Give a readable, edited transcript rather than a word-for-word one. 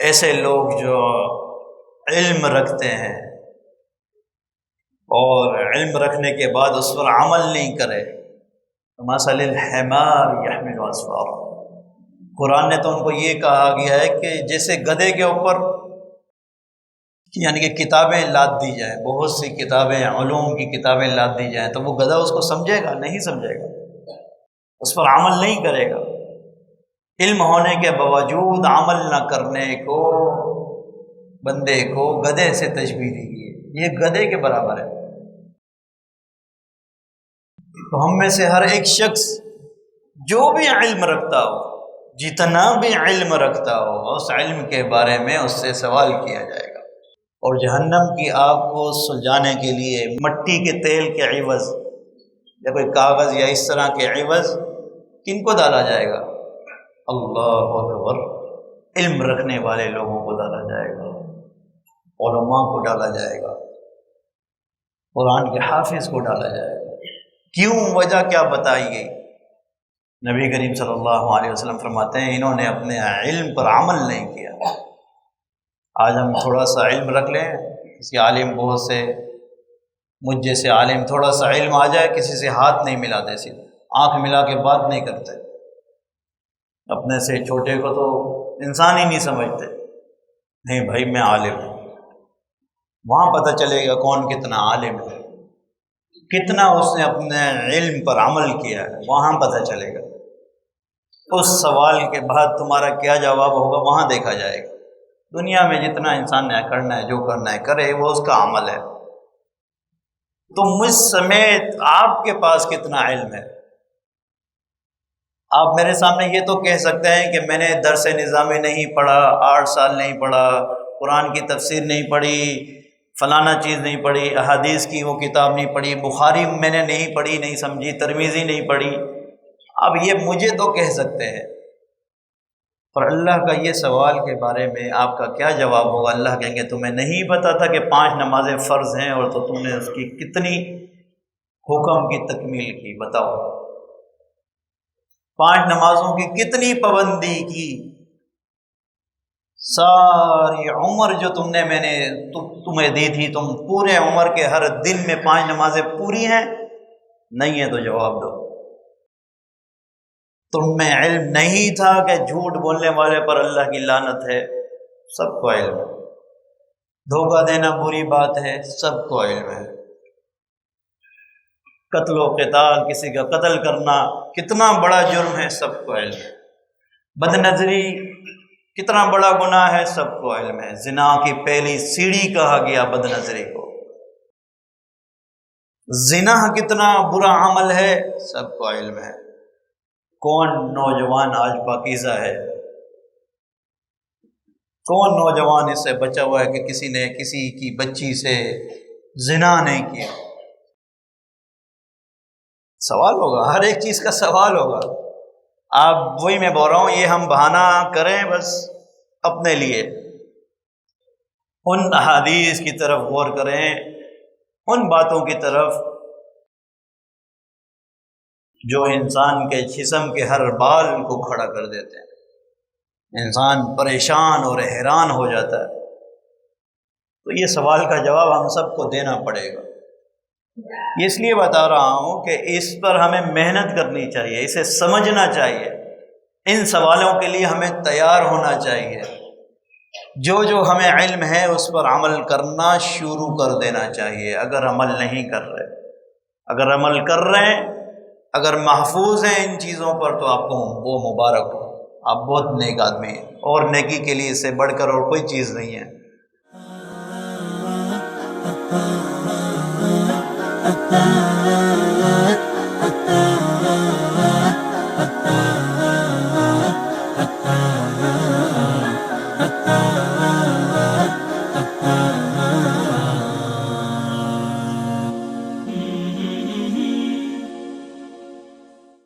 ایسے لوگ جو علم رکھتے ہیں اور علم رکھنے کے بعد اس پر عمل نہیں کرے، مثل الحمار یحمل اسفارا، قرآن نے تو ان کو یہ کہا گیا ہے کہ جیسے گدھے کے اوپر یعنی کہ کتابیں لاد دی جائیں، بہت سی کتابیں، علوم کی کتابیں لاد دی جائیں، تو وہ گدھا اس کو سمجھے گا نہیں؟ سمجھے گا، اس پر عمل نہیں کرے گا۔ علم ہونے کے باوجود عمل نہ کرنے کو بندے کو گدھے سے تشبیہ دی گئی ہے، یہ گدھے کے برابر ہے۔ تو ہم میں سے ہر ایک شخص جو بھی علم رکھتا ہو، جتنا بھی علم رکھتا ہو، اس علم کے بارے میں اس سے سوال کیا جائے گا، اور جہنم کی آگ کو سلجھانے کے لیے مٹی کے تیل کے عوض یا کوئی کاغذ یا اس طرح کے عوض کن کو ڈالا جائے گا؟ اللہ اکبر، علم رکھنے والے لوگوں کو ڈالا جائے گا، علماء کو ڈالا جائے گا، قرآن کے حافظ کو ڈالا جائے گا۔ کیوں؟ وجہ کیا بتائی گئی؟ نبی کریم صلی اللہ علیہ وسلم فرماتے ہیں انہوں نے اپنے علم پر عمل نہیں کیا۔ آج ہم تھوڑا سا علم رکھ لیں، کسی عالم بہت سے مجھ جیسے عالم تھوڑا سا علم آ جائے، کسی سے ہاتھ نہیں ملاتے، سیدھے آنکھ ملا کے بات نہیں کرتے، اپنے سے چھوٹے کو تو انسان ہی نہیں سمجھتے، نہیں بھائی میں عالم ہوں۔ وہاں پتہ چلے گا کون کتنا عالم ہے، کتنا اس نے اپنے علم پر عمل کیا ہے، وہاں پتہ چلے گا۔ اس سوال کے بعد تمہارا کیا جواب ہوگا وہاں دیکھا جائے گا۔ دنیا میں جتنا انسان نے کرنا ہے، جو کرنا ہے کرے، وہ اس کا عمل ہے۔ تو مجھ سمیت آپ کے پاس کتنا علم ہے؟ آپ میرے سامنے یہ تو کہہ سکتے ہیں کہ میں نے درس نظامی نہیں پڑھا، 8 سال نہیں پڑھا، قرآن کی تفسیر نہیں پڑھی، فلانا چیز نہیں پڑھی، احادیث کی وہ کتاب نہیں پڑھی، بخاری میں نے نہیں پڑھی، نہیں سمجھی، ترمذی نہیں پڑھی۔ اب یہ مجھے تو کہہ سکتے ہیں، پر اللہ کا یہ سوال کے بارے میں آپ کا کیا جواب ہوگا؟ اللہ کہیں گے تمہیں نہیں پتا تھا کہ 5 نمازیں فرض ہیں اور تو تم نے اس کی کتنی حکم کی تکمیل کی؟ بتاؤ، 5 نمازوں کی کتنی پابندی کی؟ ساری عمر جو تم نے میں نے تمہیں دی تھی، تم پورے عمر کے ہر دن میں 5 نمازیں پوری ہیں؟ نہیں ہے تو جواب دو۔ تم میں علم نہیں تھا کہ جھوٹ بولنے والے پر اللہ کی لعنت ہے؟ سب کو علم ہے۔ دھوکہ دینا بری بات ہے؟ سب کو علم ہے۔ قتل و قتال، کسی کا قتل کرنا کتنا بڑا جرم ہے؟ سب کو علم ہے۔ بد نظری کتنا بڑا گناہ ہے؟ سب کو علم ہے۔ زنا کی پہلی سیڑھی کہا گیا بد نظری کو۔ زنا کتنا برا عمل ہے؟ سب کو علم ہے۔ کون نوجوان آج پاکیزہ ہے؟ کون نوجوان اس سے بچا ہوا ہے کہ کسی نے کسی کی بچی سے زنا نہیں کیا؟ سوال ہوگا، ہر ایک چیز کا سوال ہوگا۔ آپ وہی میں بول رہا ہوں، یہ ہم بہانہ کریں بس اپنے لیے۔ ان احادیث کی طرف غور کریں، ان باتوں کی طرف جو انسان کے جسم کے ہر بال کو کھڑا کر دیتے ہیں، انسان پریشان اور حیران ہو جاتا ہے۔ تو یہ سوال کا جواب ہم سب کو دینا پڑے گا۔ یہ اس لیے بتا رہا ہوں کہ اس پر ہمیں محنت کرنی چاہیے، اسے سمجھنا چاہیے، ان سوالوں کے لیے ہمیں تیار ہونا چاہیے۔ جو جو ہمیں علم ہے اس پر عمل کرنا شروع کر دینا چاہیے۔ اگر عمل نہیں کر رہے، اگر عمل کر رہے ہیں، اگر محفوظ ہیں ان چیزوں پر، تو آپ کو وہ مبارک ہو، آپ بہت نیک آدمی ہیں، اور نیکی کے لیے اس سے بڑھ کر اور کوئی چیز نہیں ہے۔